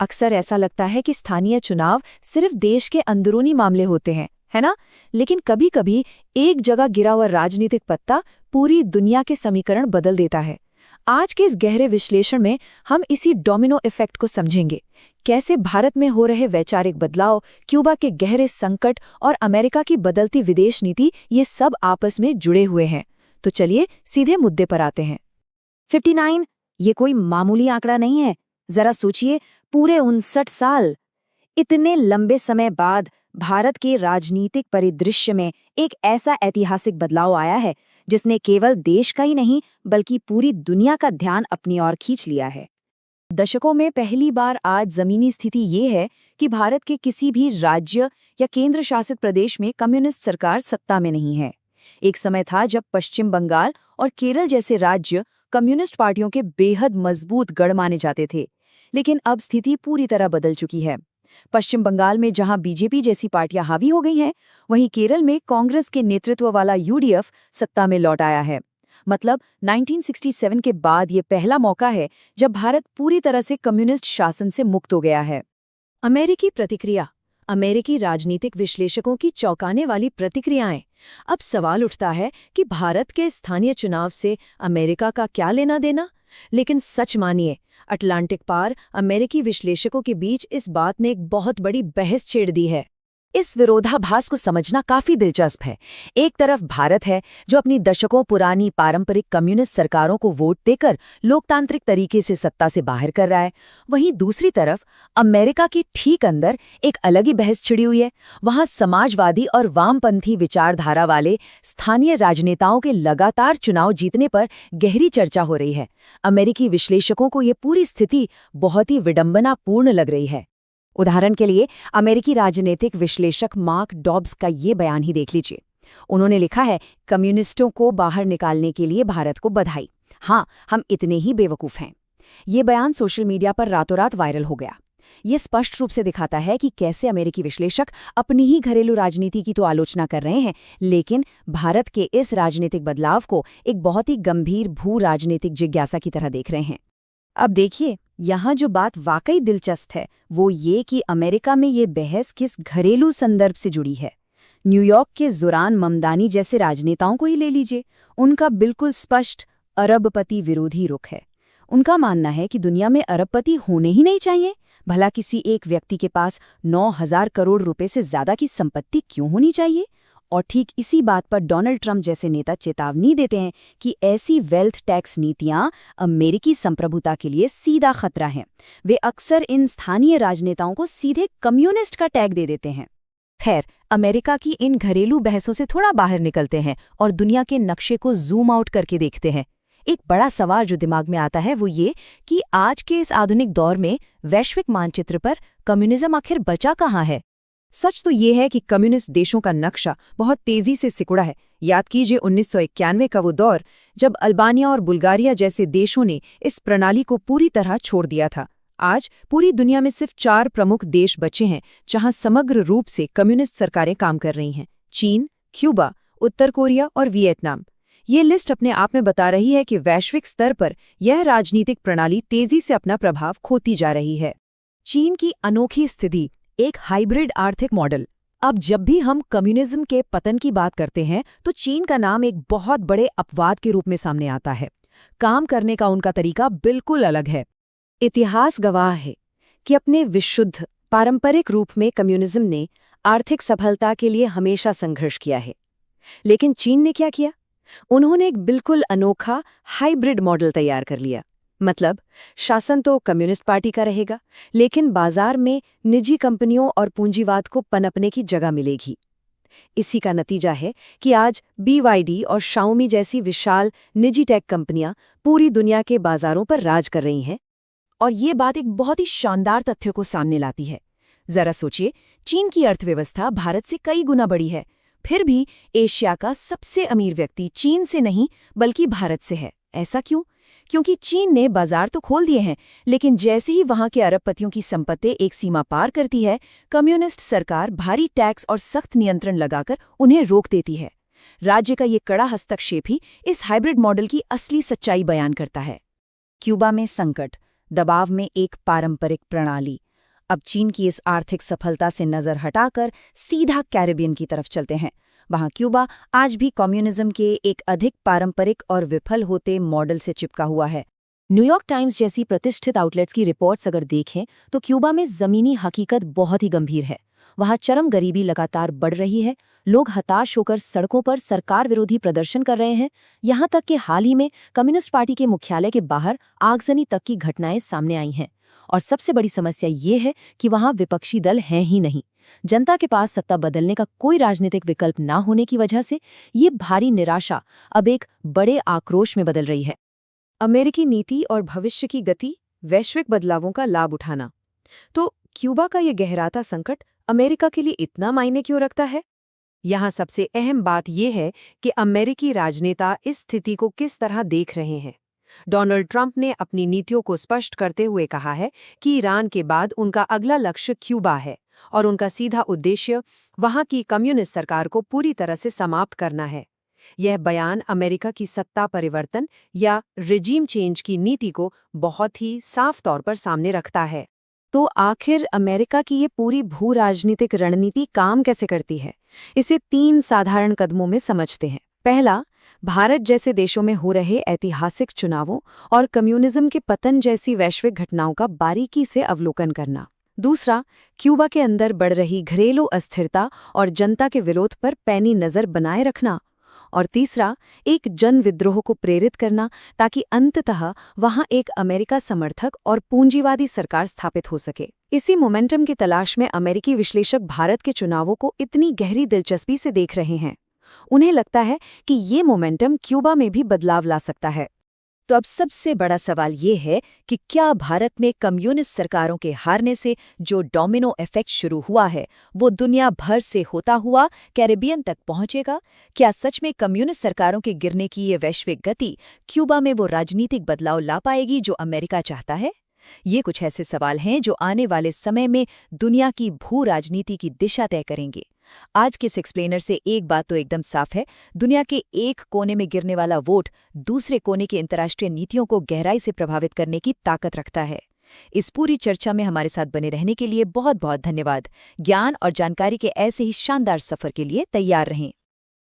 अक्सर ऐसा लगता है कि स्थानीय चुनाव सिर्फ देश के अंदरूनी मामले होते हैं, है ना? लेकिन कभी-कभी एक जगह गिरा हुआ राजनीतिक पत्ता पूरी दुनिया के समीकरण बदल देता है। आज के इस गहरे विश्लेषण में हम इसी डोमिनो इफेक्ट को समझेंगे। कैसे भारत में हो रहे वैचारिक बदलाव, क्यूबा के गहरे संकट और अमेरिका की बदलती विदेश नीति, ये सब आपस में जुड़े हुए हैं। तो चलिए सीधे मुद्दे पर आते हैं। 59 ये कोई मामूली आंकड़ा नहीं है। जरा सोचिए, पूरे 59 साल, इतने लंबे समय बाद भारत के राजनीतिक परिदृश्य में एक ऐसा ऐतिहासिक बदलाव आया है जिसने केवल देश का ही नहीं बल्कि पूरी दुनिया का ध्यान अपनी ओर खींच लिया है। दशकों में पहली बार आज जमीनी स्थिति ये है कि भारत के किसी भी राज्य या केंद्र शासित प्रदेश में कम्युनिस्ट सरकार सत्ता में नहीं है। एक समय था जब पश्चिम बंगाल और केरल जैसे राज्य कम्युनिस्ट पार्टियों के बेहद मजबूत गढ़ माने जाते थे, लेकिन अब स्थिति पूरी तरह बदल चुकी है। पश्चिम बंगाल में जहां बीजेपी जैसी पार्टियां हावी हो गई हैं, वहीं केरल में कांग्रेस के नेतृत्व वाला यूडीएफ सत्ता में लौट आया है। मतलब 1967 के बाद ये पहला मौका है जब भारत पूरी तरह से कम्युनिस्ट शासन से मुक्त हो गया है। अमेरिकी प्रतिक्रिया, अमेरिकी राजनीतिक विश्लेषकों की चौंकाने वाली प्रतिक्रियाएं। अब सवाल उठता है कि भारत के स्थानीय चुनाव से अमेरिका का क्या लेना देना? लेकिन सच मानिए, अटलांटिक पार अमेरिकी विश्लेषकों के बीच इस बात ने एक बहुत बड़ी बहस छेड़ दी है। इस विरोधाभास को समझना काफी दिलचस्प है। एक तरफ भारत है जो अपनी दशकों पुरानी पारंपरिक कम्युनिस्ट सरकारों को वोट देकर लोकतांत्रिक तरीके से सत्ता से बाहर कर रहा है। वहीं दूसरी तरफ अमेरिका के ठीक अंदर एक अलग ही बहस छिड़ी हुई है। वहां समाजवादी और वामपंथी विचारधारा वाले स्थानीय राजनेताओं के लगातार चुनाव जीतने पर गहरी चर्चा हो रही है। अमेरिकी विश्लेषकों को ये पूरी स्थिति बहुत ही विडंबनापूर्ण लग रही है। उदाहरण के लिए अमेरिकी राजनीतिक विश्लेषक मार्क डॉब्स का ये बयान ही देख लीजिए। उन्होंने लिखा है, कम्युनिस्टों को बाहर निकालने के लिए भारत को बधाई। हाँ, हम इतने ही बेवकूफ़ हैं। ये बयान सोशल मीडिया पर रातों रात वायरल हो गया। ये स्पष्ट रूप से दिखाता है कि कैसे अमेरिकी विश्लेषक अपनी ही घरेलू राजनीति की तो आलोचना कर रहे हैं, लेकिन भारत के इस राजनीतिक बदलाव को एक बहुत ही गंभीर भू राजनीतिक जिज्ञासा की तरह देख रहे हैं। अब देखिए, यहाँ जो बात वाकई दिलचस्प है वो ये कि अमेरिका में ये बहस किस घरेलू संदर्भ से जुड़ी है। न्यूयॉर्क के ज़ुरान ममदानी जैसे राजनेताओं को ही ले लीजिए। उनका बिल्कुल स्पष्ट अरबपति विरोधी रुख है। उनका मानना है कि दुनिया में अरबपति होने ही नहीं चाहिए। भला किसी एक व्यक्ति के पास 9,000 करोड़ रुपए से ज्यादा की संपत्ति क्यों होनी चाहिए? और ठीक इसी बात पर डोनाल्ड ट्रंप जैसे नेता चेतावनी देते हैं कि ऐसी वेल्थ टैक्स नीतियां अमेरिकी संप्रभुता के लिए सीधा खतरा हैं। वे अक्सर इन स्थानीय राजनेताओं को सीधे कम्युनिस्ट का टैग दे देते हैं। खैर, अमेरिका की इन घरेलू बहसों से थोड़ा बाहर निकलते हैं और दुनिया के नक्शे को जूम आउट करके देखते हैं। एक बड़ा सवाल जो दिमाग में आता है वो ये कि आज के इस आधुनिक दौर में वैश्विक मानचित्र पर कम्युनिज्म आखिर बचा कहाँ है? सच तो ये है कि कम्युनिस्ट देशों का नक्शा बहुत तेजी से सिकुड़ा है। याद कीजिए 1991 का वो दौर जब अल्बानिया और बुल्गारिया जैसे देशों ने इस प्रणाली को पूरी तरह छोड़ दिया था। आज पूरी दुनिया में सिर्फ 4 प्रमुख देश बचे हैं जहां समग्र रूप से कम्युनिस्ट सरकारें काम कर रही हैं: चीन, क्यूबा, उत्तर कोरिया और वियतनाम। ये लिस्ट अपने आप में बता रही है कि वैश्विक स्तर पर यह राजनीतिक प्रणाली तेजी से अपना प्रभाव खोती जा रही है। चीन की अनोखी स्थिति, एक हाइब्रिड आर्थिक मॉडल। अब जब भी हम कम्युनिज्म के पतन की बात करते हैं तो चीन का नाम एक बहुत बड़े अपवाद के रूप में सामने आता है। काम करने का उनका तरीका बिल्कुल अलग है। इतिहास गवाह है कि अपने विशुद्ध पारंपरिक रूप में कम्युनिज्म ने आर्थिक सफलता के लिए हमेशा संघर्ष किया है। लेकिन चीन ने क्या किया? उन्होंने एक बिल्कुल अनोखा हाइब्रिड मॉडल तैयार कर लिया। मतलब, शासन तो कम्युनिस्ट पार्टी का रहेगा, लेकिन बाजार में निजी कंपनियों और पूंजीवाद को पनपने की जगह मिलेगी। इसी का नतीजा है कि आज BYD और शाओमी जैसी विशाल निजी टेक कंपनियां पूरी दुनिया के बाजारों पर राज कर रही हैं। और ये बात एक बहुत ही शानदार तथ्य को सामने लाती है। जरा सोचिए, चीन की अर्थव्यवस्था भारत से कई गुना बड़ी है, फिर भी एशिया का सबसे अमीर व्यक्ति चीन से नहीं बल्कि भारत से है। ऐसा क्यों? क्योंकि चीन ने बाजार तो खोल दिए हैं, लेकिन जैसे ही वहां के अरबपतियों की संपत्ति एक सीमा पार करती है, कम्युनिस्ट सरकार भारी टैक्स और सख्त नियंत्रण लगाकर उन्हें रोक देती है। राज्य का ये कड़ा हस्तक्षेप ही इस हाइब्रिड मॉडल की असली सच्चाई बयान करता है। क्यूबा में संकट, दबाव में एक पारंपरिक प्रणाली, अब चीन की इस आर्थिक सफलता से नजर हटाकर सीधा कैरिबियन की तरफ चलते हैं। वहां क्यूबा आज भी कम्युनिज्म के एक अधिक पारंपरिक और विफल होते मॉडल से चिपका हुआ है। न्यूयॉर्क टाइम्स जैसी प्रतिष्ठित आउटलेट्स की रिपोर्ट्स अगर देखें तो क्यूबा में जमीनी हकीकत बहुत ही गंभीर है। वहां चरम गरीबी लगातार बढ़ रही है, लोग हताश होकर सड़कों पर सरकार विरोधी प्रदर्शन कर रहे हैं। यहां तक कि हाल ही में कम्युनिस्ट पार्टी के मुख्यालय के बाहर आगजनी तक की घटनाएं सामने आई हैं। और सबसे बड़ी समस्या ये है कि वहां विपक्षी दल हैं ही नहीं। जनता के पास सत्ता बदलने का कोई राजनीतिक विकल्प ना होने की वजह से ये भारी निराशा अब एक बड़े आक्रोश में बदल रही है। अमेरिकी नीति और भविष्य की गति, वैश्विक बदलावों का लाभ उठाना। तो क्यूबा का ये गहराता संकट अमेरिका के लिए इतना मायने क्यों रखता है? यहाँ सबसे अहम बात यह है कि अमेरिकी राजनेता इस स्थिति को किस तरह देख रहे हैं। डोनाल्ड ट्रंप ने अपनी नीतियों को स्पष्ट करते हुए कहा है कि ईरान के बाद उनका अगला लक्ष्य क्यूबा है और उनका सीधा उद्देश्य वहां की कम्युनिस्ट सरकार को पूरी तरह से समाप्त करना है। यह बयान अमेरिका की सत्ता परिवर्तन या रिजीम चेंज की नीति को बहुत ही साफ तौर पर सामने रखता है। तो आखिर अमेरिका की ये पूरी भू राजनीतिक रणनीति काम कैसे करती है? इसे 3 साधारण कदमों में समझते हैं। पहला, भारत जैसे देशों में हो रहे ऐतिहासिक चुनावों और कम्युनिज्म के पतन जैसी वैश्विक घटनाओं का बारीकी से अवलोकन करना। दूसरा, क्यूबा के अंदर बढ़ रही घरेलू अस्थिरता और जनता के विरोध पर पैनी नज़र बनाए रखना। और तीसरा, एक जन विद्रोह को प्रेरित करना ताकि अंततः वहां एक अमेरिका समर्थक और पूंजीवादी सरकार स्थापित हो सके। इसी मोमेंटम की तलाश में अमेरिकी विश्लेषक भारत के चुनावों को इतनी गहरी दिलचस्पी से देख रहे हैं। उन्हें लगता है कि ये मोमेंटम क्यूबा में भी बदलाव ला सकता है। तो अब सबसे बड़ा सवाल ये है कि क्या भारत में कम्युनिस्ट सरकारों के हारने से जो डोमिनो इफेक्ट शुरू हुआ है वो दुनिया भर से होता हुआ कैरिबियन तक पहुंचेगा? क्या सच में कम्युनिस्ट सरकारों के गिरने की ये वैश्विक गति क्यूबा में वो राजनीतिक बदलाव ला पाएगी जो अमेरिका चाहता है? ये कुछ ऐसे सवाल हैं जो आने वाले समय में दुनिया की भू राजनीति की दिशा तय करेंगे। आज के एक्सप्लेनर से एक बात तो एकदम साफ है, दुनिया के एक कोने में गिरने वाला वोट दूसरे कोने की अंतर्राष्ट्रीय नीतियों को गहराई से प्रभावित करने की ताकत रखता है। इस पूरी चर्चा में हमारे साथ बने रहने के लिए बहुत बहुत धन्यवाद। ज्ञान और जानकारी के ऐसे ही शानदार सफर के लिए तैयार रहें।